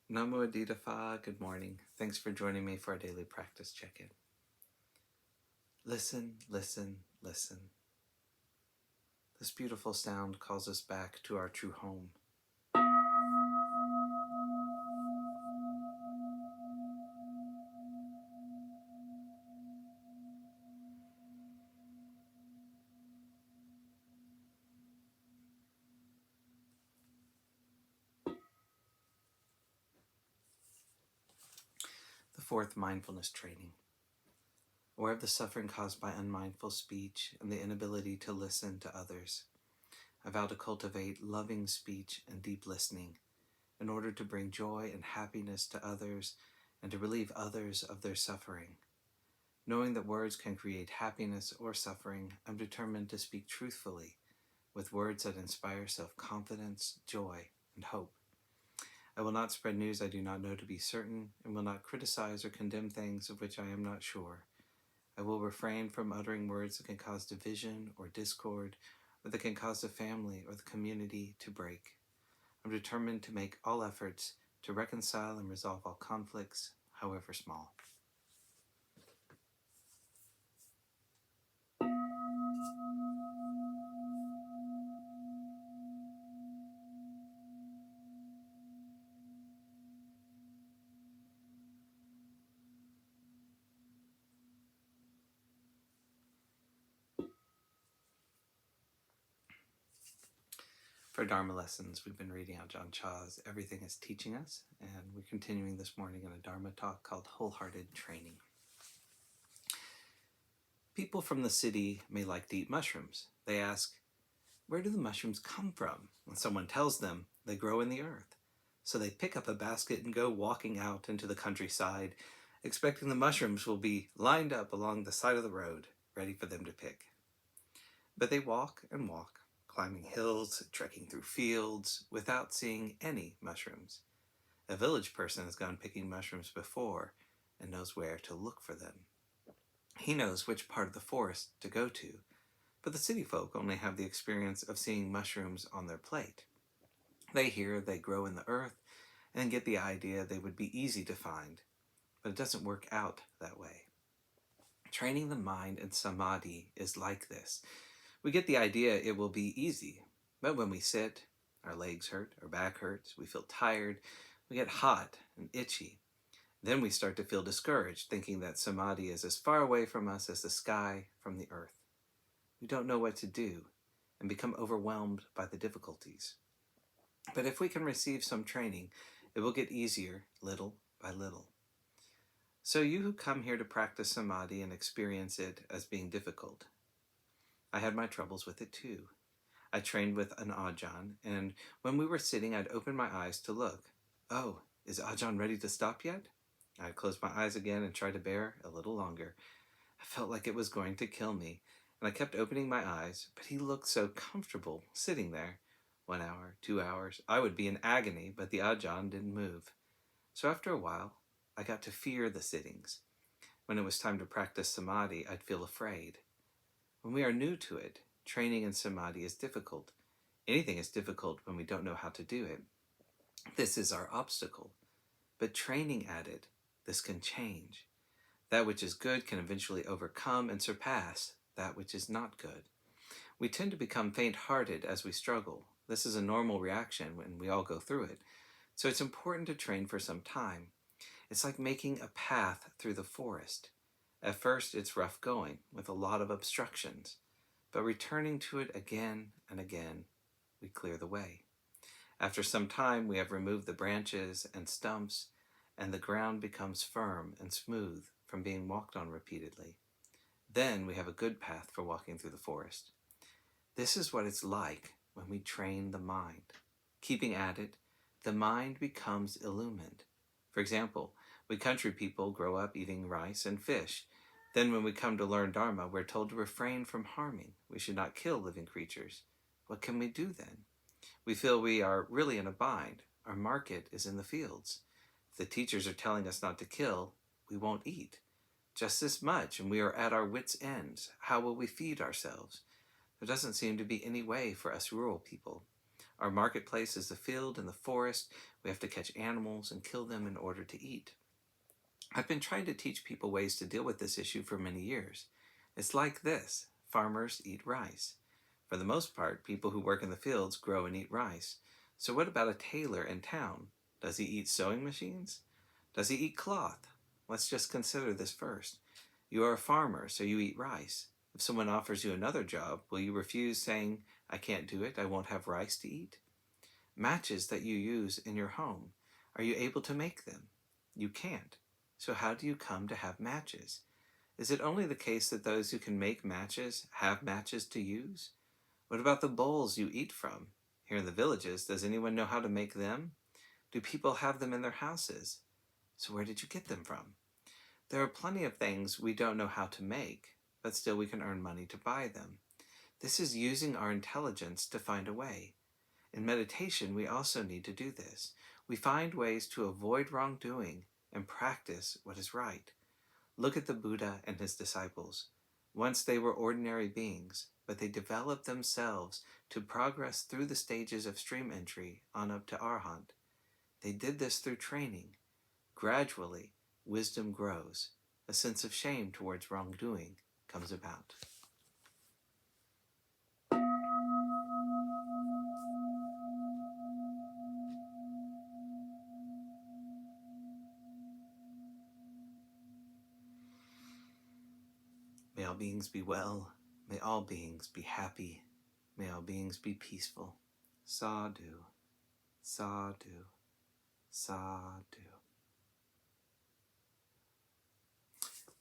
Namo Adita Pha, good morning. Thanks for joining me for our daily practice check-in. Listen, listen, listen. This beautiful sound calls us back to our true home. The fourth mindfulness training. Aware of the suffering caused by unmindful speech and the inability to listen to others, I vow to cultivate loving speech and deep listening in order to bring joy and happiness to others and to relieve others of their suffering. Knowing that words can create happiness or suffering, I'm determined to speak truthfully with words that inspire self-confidence, joy, and hope. I will not spread news I do not know to be certain, and will not criticize or condemn things of which I am not sure. I will refrain from uttering words that can cause division or discord, or that can cause the family or the community to break. I'm determined to make all efforts to reconcile and resolve all conflicts, however small. For Dharma lessons, we've been reading Ajahn Chah's Everything is Teaching Us, and we're continuing this morning in a Dharma talk called Wholehearted Training. People from the city may like to eat mushrooms. They ask, where do the mushrooms come from? When someone tells them, they grow in the earth. So they pick up a basket and go walking out into the countryside, expecting the mushrooms will be lined up along the side of the road, ready for them to pick. But they walk and walk, climbing hills, trekking through fields, without seeing any mushrooms. A village person has gone picking mushrooms before and knows where to look for them. He knows which part of the forest to go to, but the city folk only have the experience of seeing mushrooms on their plate. They hear they grow in the earth and get the idea they would be easy to find, but it doesn't work out that way. Training the mind in samadhi is like this. We get the idea it will be easy, but when we sit, our legs hurt, our back hurts, we feel tired, we get hot and itchy. Then we start to feel discouraged, thinking that samadhi is as far away from us as the sky from the earth. We don't know what to do and become overwhelmed by the difficulties. But if we can receive some training, it will get easier little by little. So you who come here to practice samadhi and experience it as being difficult, I had my troubles with it too. I trained with an Ajahn, and when we were sitting, I'd open my eyes to look. Oh, is Ajahn ready to stop yet? I'd close my eyes again and try to bear a little longer. I felt like it was going to kill me, and I kept opening my eyes, but he looked so comfortable sitting there. 1 hour, 2 hours, I would be in agony, but the Ajahn didn't move. So after a while, I got to fear the sittings. When it was time to practice samadhi, I'd feel afraid. When we are new to it, training in samadhi is difficult. Anything is difficult when we don't know how to do it. This is our obstacle. But training at it, this can change. That which is good can eventually overcome and surpass that which is not good. We tend to become faint-hearted as we struggle. This is a normal reaction when we all go through it. So it's important to train for some time. It's like making a path through the forest. At first, it's rough going, with a lot of obstructions, but returning to it again and again, we clear the way. After some time, we have removed the branches and stumps, and the ground becomes firm and smooth from being walked on repeatedly. Then we have a good path for walking through the forest. This is what it's like when we train the mind. Keeping at it, the mind becomes illumined. For example, we country people grow up eating rice and fish. Then when we come to learn Dharma, we're told to refrain from harming. We should not kill living creatures. What can we do then? We feel we are really in a bind. Our market is in the fields. If the teachers are telling us not to kill, we won't eat. Just this much, and we are at our wits' ends. How will we feed ourselves? There doesn't seem to be any way for us rural people. Our marketplace is the field and the forest. We have to catch animals and kill them in order to eat. I've been trying to teach people ways to deal with this issue for many years. It's like this. Farmers eat rice. For the most part, people who work in the fields grow and eat rice. So what about a tailor in town? Does he eat sewing machines? Does he eat cloth? Let's just consider this first. You are a farmer, so you eat rice. If someone offers you another job, will you refuse, saying, I can't do it, I won't have rice to eat? Matches that you use in your home, are you able to make them? You can't. So how do you come to have matches? Is it only the case that those who can make matches have matches to use? What about the bowls you eat from? Here in the villages, does anyone know how to make them? Do people have them in their houses? So where did you get them from? There are plenty of things we don't know how to make, but still we can earn money to buy them. This is using our intelligence to find a way. In meditation, we also need to do this. We find ways to avoid wrongdoing and practice what is right. Look at the Buddha and his disciples. Once they were ordinary beings, but they developed themselves to progress through the stages of stream entry on up to Arhat. They did this through training. Gradually, wisdom grows. A sense of shame towards wrongdoing comes about. May all beings be well. May all beings be happy. May all beings be peaceful. Sadhu, sadhu, sadhu.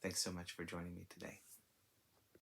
Thanks so much for joining me today.